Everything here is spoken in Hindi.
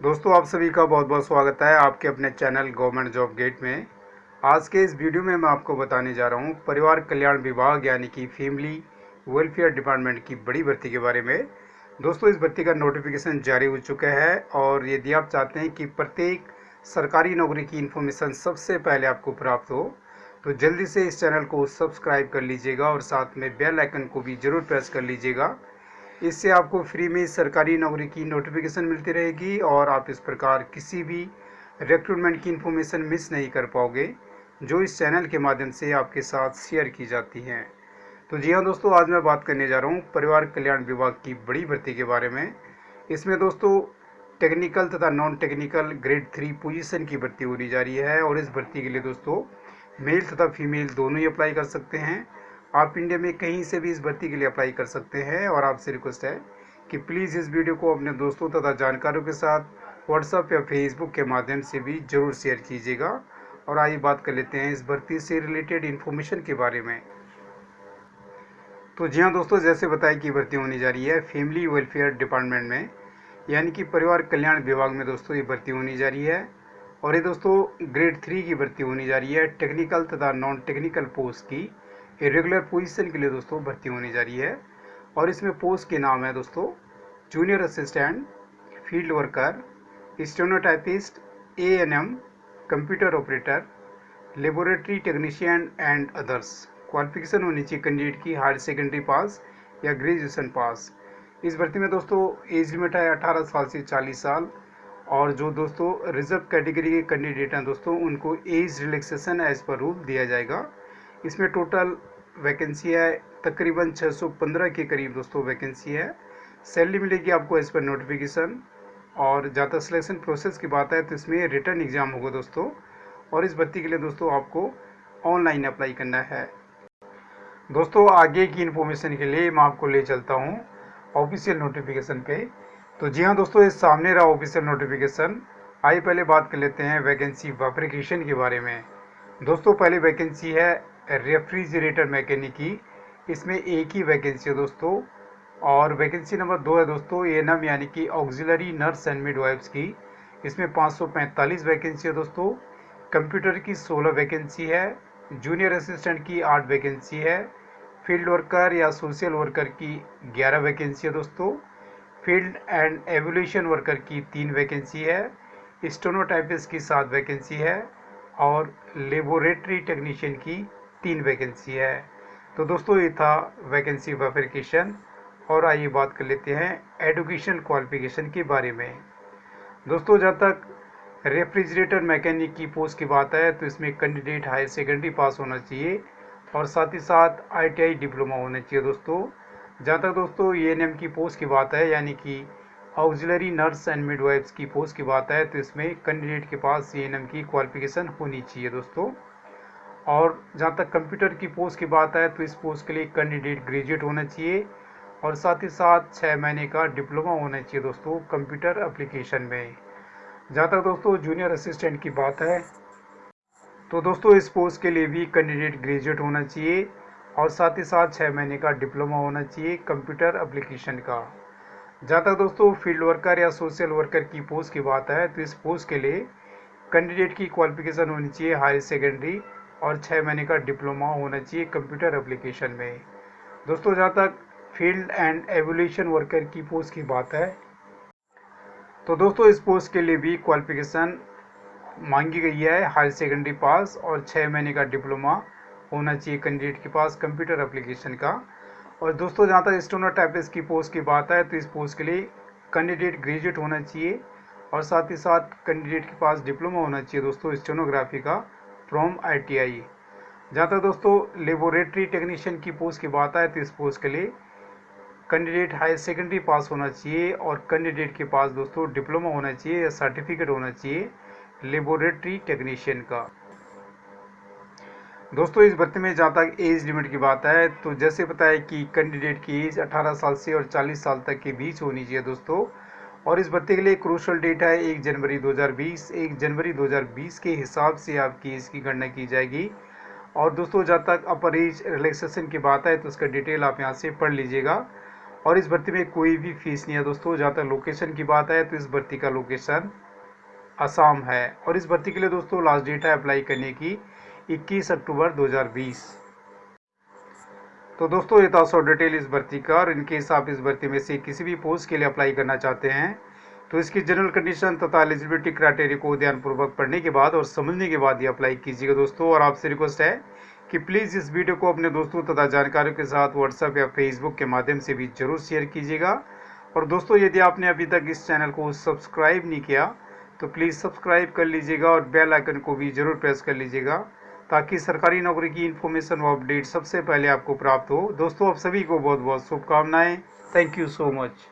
दोस्तों आप सभी का बहुत बहुत स्वागत है आपके अपने चैनल गवर्नमेंट जॉब गेट में। आज के इस वीडियो में मैं आपको बताने जा रहा हूँ परिवार कल्याण विभाग यानी कि फैमिली वेलफेयर डिपार्टमेंट की बड़ी भर्ती के बारे में। दोस्तों इस भर्ती का नोटिफिकेशन जारी हो चुका है और यदि आप चाहते हैं कि प्रत्येक सरकारी नौकरी की इन्फॉर्मेशन सबसे पहले आपको प्राप्त हो तो जल्दी से इस चैनल को सब्सक्राइब कर लीजिएगा और साथ में बेल आइकन को भी ज़रूर प्रेस कर लीजिएगा। इससे आपको फ्री में सरकारी नौकरी की नोटिफिकेशन मिलती रहेगी और आप इस प्रकार किसी भी रिक्रूटमेंट की इन्फॉर्मेशन मिस नहीं कर पाओगे जो इस चैनल के माध्यम से आपके साथ शेयर की जाती हैं। तो जी हाँ दोस्तों, आज मैं बात करने जा रहा हूँ परिवार कल्याण विभाग की बड़ी भर्ती के बारे में। इसमें दोस्तों टेक्निकल तथा नॉन टेक्निकल ग्रेड 3 पोजीशन की भर्ती होने जा रही है और इस भर्ती के लिए दोस्तों मेल तथा फीमेल दोनों ही अप्लाई कर सकते हैं। आप इंडिया में कहीं से भी इस भर्ती के लिए अप्लाई कर सकते हैं और आपसे रिक्वेस्ट है कि प्लीज़ इस वीडियो को अपने दोस्तों तथा जानकारों के साथ व्हाट्सएप या फेसबुक के माध्यम से भी ज़रूर शेयर कीजिएगा। और आइए बात कर लेते हैं इस भर्ती से रिलेटेड इन्फॉर्मेशन के बारे में। तो जी हाँ दोस्तों, जैसे बताया कि भर्ती होने जा रही है फैमिली वेलफेयर डिपार्टमेंट में यानी कि परिवार कल्याण विभाग में दोस्तों ये भर्ती होनी जा रही है। और ये दोस्तों ग्रेड 3 की भर्ती होनी जा रही है टेक्निकल तथा नॉन टेक्निकल पोस्ट की रेगुलर पोजीशन के लिए दोस्तों भर्ती होनी जा रही है। और इसमें पोस्ट के नाम है दोस्तों junior assistant, field worker, stenotypist, ANM, computer operator, laboratory technician and others. Qualification होनी चाहिए कैंडिडेट की हायर सेकेंडरी पास या ग्रेजुएशन पास। इस भर्ती में दोस्तों एज लिमिट है 18 साल से 40 साल। और जो दोस्तों रिजर्व कैटेगरी के कैंडिडेट हैं दोस्तों उनको age relaxation as per rule दिया जाएगा। इसमें टोटल वैकेंसी है तकरीबन 615 के करीब दोस्तों वैकेंसी है। सैलरी मिलेगी आपको एज पर नोटिफिकेशन। और जहाँ तक सिलेक्शन प्रोसेस की बात है तो इसमें रिटर्न एग्ज़ाम होगा दोस्तों। और इस भर्ती के लिए दोस्तों आपको ऑनलाइन अप्लाई करना है। दोस्तों आगे की इन्फॉर्मेशन के लिए मैं आपको ले चलता हूँ ऑफिशियल नोटिफिकेशन पे। तो जी हाँ दोस्तों, ये सामने रहा ऑफिशियल नोटिफिकेशन। आइए पहले बात कर लेते हैं वैकेंसी वेरिफिकेशन के बारे में। दोस्तों पहली वैकेंसी है रेफ्रिजरेटर मैकेनिक की। इसमें एक ही वैकेंसी है दोस्तों। और वैकेंसी नंबर 2 है दोस्तों एएनएम यानी कि ऑक्सिलरी नर्स एंड मिडवाइफ्स की। इसमें 545 वैकेंसी है दोस्तों। कंप्यूटर की 16 वैकेंसी है। जूनियर असिस्टेंट की 8 वैकेंसी है। फील्ड वर्कर या सोशल वर्कर की 11 वैकेंसी है दोस्तों। फील्ड एंड एवोल्यूशन वर्कर की 3 वैकेंसी है। स्टेनोटाइपिस्ट की 7 वैकेंसी है। और लेबोरेटरी टेक्नीशियन की 3 वैकेंसी है। तो दोस्तों ये था वैकेंसी वेरिफिकेशन। और आइए बात कर लेते हैं एजुकेशन क्वालिफिकेशन के बारे में। दोस्तों जहाँ तक रेफ्रिजरेटर मैकेनिक की पोस्ट की बात है तो इसमें कैंडिडेट हायर सेकेंडरी पास होना चाहिए और साथ ही साथ आईटीआई डिप्लोमा होना चाहिए दोस्तों। जहाँ तक दोस्तों एएनएम की पोस्ट की बात है यानी कि ऑक्सिलरी नर्स एंड मिडवाइफ्स की पोस्ट की बात है तो इसमें कैंडिडेट के पास एएनएम की क्वालिफिकेशन होनी चाहिए दोस्तों। और जहाँ तक कंप्यूटर की पोस्ट की बात है तो इस पोस्ट के लिए कैंडिडेट ग्रेजुएट होना चाहिए और साथ ही साथ 6 महीने का डिप्लोमा होना चाहिए दोस्तों कंप्यूटर एप्लीकेशन में। जहाँ तक दोस्तों जूनियर असिस्टेंट की बात है तो दोस्तों इस पोस्ट के लिए भी कैंडिडेट ग्रेजुएट होना चाहिए और साथ ही साथ 6 महीने का डिप्लोमा होना चाहिए कंप्यूटर एप्लीकेशन का। जहाँ तक दोस्तों फील्ड वर्कर या सोशल वर्कर की पोस्ट की बात है तो इस पोस्ट के लिए कैंडिडेट की क्वालिफिकेशन होनी चाहिए हायर सेकेंडरी और 6 महीने का डिप्लोमा होना चाहिए कंप्यूटर एप्लीकेशन में। दोस्तों जहाँ तक फील्ड एंड एवोल्यूशन वर्कर की पोस्ट की बात है तो दोस्तों इस पोस्ट के लिए भी क्वालिफिकेशन मांगी गई है हायर सेकेंडरी पास और 6 महीने का डिप्लोमा होना चाहिए कैंडिडेट के पास कंप्यूटर एप्लीकेशन का। और दोस्तों जहाँ तक स्टेनोटाइपिस्ट की पोस्ट की बात है तो इस पोस्ट के लिए कैंडिडेट ग्रेजुएट होना चाहिए और साथ ही साथ कैंडिडेट के पास डिप्लोमा होना चाहिए दोस्तों स्टेनोग्राफी का फ्रॉम आईटीआई। जहाँ तक दोस्तों लेबोरेटरी टेक्नीशियन की पोस्ट की बात है तो इस पोस्ट के लिए कैंडिडेट हायर सेकेंडरी पास होना चाहिए और कैंडिडेट के पास दोस्तों डिप्लोमा होना चाहिए या सर्टिफिकेट होना चाहिए लेबोरेटरी टेक्नीशियन का। दोस्तों इस भर्ती में जहाँ तक एज लिमिट की बात है तो जैसे बताया कि कैंडिडेट की एज 18 साल से और 40 साल तक के बीच होनी चाहिए दोस्तों। और इस भर्ती के लिए क्रूशल डेट है 1 जनवरी 2020। 1 जनवरी 2020 के हिसाब से आपकी एज की गणना की जाएगी। और दोस्तों जहाँ तक अपर एज रिलैक्सेशन की बात है तो उसका डिटेल आप यहाँ से पढ़ लीजिएगा। और इस भर्ती में कोई भी फीस नहीं है दोस्तों। जहाँ तक लोकेशन की बात है तो इस भर्ती का लोकेशन असम है। और इस भर्ती के लिए दोस्तों लास्ट डेट है अप्लाई करने की 21 अक्टूबर 2020। तो दोस्तों ये था शॉर्ट डिटेल इस भर्ती का। और इनकेस आप इस भर्ती में से किसी भी पोस्ट के लिए अप्लाई करना चाहते हैं तो इसकी जनरल कंडीशन तथा एलिजिबिलिटी क्राइटेरिया को ध्यानपूर्वक पढ़ने के बाद और समझने के बाद ही अप्लाई कीजिएगा दोस्तों। और आपसे रिक्वेस्ट है कि प्लीज़ इस वीडियो को अपने दोस्तों तथा जानकारियों के साथ व्हाट्सएप या फेसबुक के माध्यम से भी जरूर शेयर कीजिएगा। और दोस्तों यदि आपने अभी तक इस चैनल को सब्सक्राइब नहीं किया तो प्लीज़ सब्सक्राइब कर लीजिएगा और बेल आइकन को भी जरूर प्रेस कर लीजिएगा ताकि सरकारी नौकरी की इन्फॉर्मेशन व अपडेट सबसे पहले आपको प्राप्त हो। दोस्तों आप सभी को बहुत बहुत शुभकामनाएं। Thank you so much.